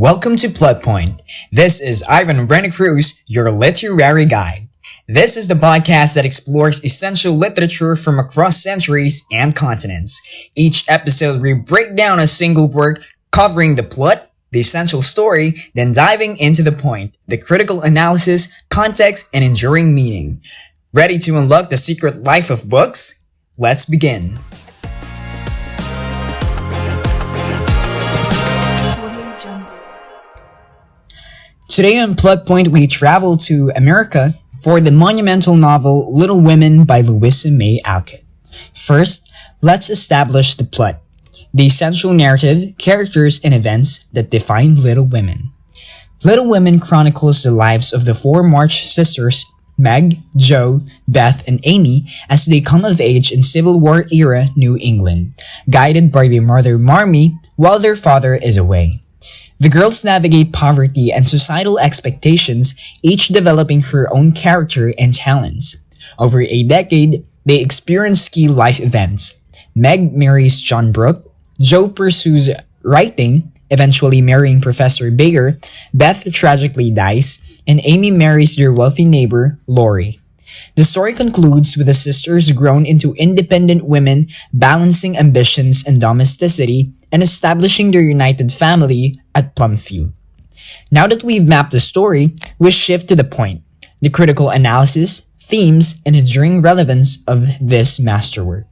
Welcome to Plot Point. This is Ivan Renacruz, your literary guide. This is the podcast that explores essential literature from across centuries and continents. Each episode, we break down a single work, covering the plot, the essential story, then diving into the point, the critical analysis, context, and enduring meaning. Ready to unlock the secret life of books? Let's begin. Today on Plot Point, we travel to America for the monumental novel Little Women by Louisa May Alcott. First, let's establish the plot, the essential narrative, characters, and events that define Little Women. Little Women chronicles the lives of the four March sisters, Meg, Jo, Beth, and Amy, as they come of age in Civil War-era New England, guided by their mother Marmee while their father is away. The girls navigate poverty and societal expectations, each developing her own character and talents. Over a decade, they experience key life events. Meg marries John Brooke, Jo pursues writing, eventually marrying Professor Baker, Beth tragically dies, and Amy marries their wealthy neighbor, Laurie. The story concludes with the sisters grown into independent women, balancing ambitions and domesticity, and establishing their united family at Plumfield. Now that we've mapped the story, we shift to the point, the critical analysis, themes, and enduring relevance of this masterwork.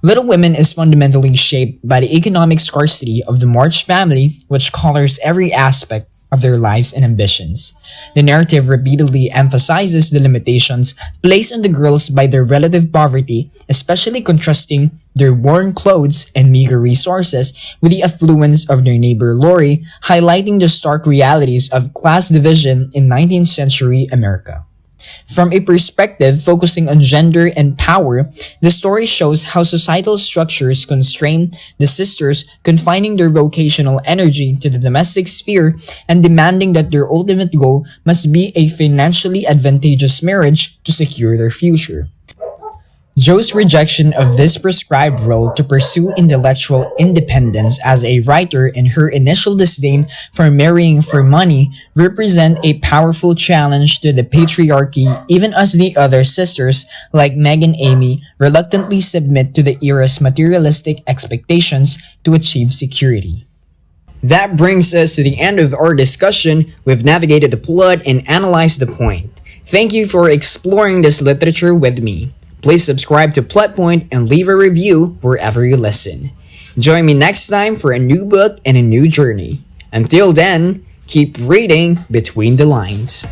Little Women is fundamentally shaped by the economic scarcity of the March family, which colors every aspect of their lives and ambitions. The narrative repeatedly emphasizes the limitations placed on the girls by their relative poverty, especially contrasting their worn clothes and meager resources with the affluence of their neighbor Laurie, highlighting the stark realities of class division in 19th century America. From a perspective focusing on gender and power, the story shows how societal structures constrain the sisters, confining their vocational energy to the domestic sphere and demanding that their ultimate goal must be a financially advantageous marriage to secure their future. Jo's rejection of this prescribed role to pursue intellectual independence as a writer and her initial disdain for marrying for money represent a powerful challenge to the patriarchy, even as the other sisters, like Meg and Amy, reluctantly submit to the era's materialistic expectations to achieve security. That brings us to the end of our discussion. We've navigated the plot and analyzed the point. Thank you for exploring this literature with me. Please subscribe to Plot Point and leave a review wherever you listen. Join me next time for a new book and a new journey. Until then, keep reading between the lines.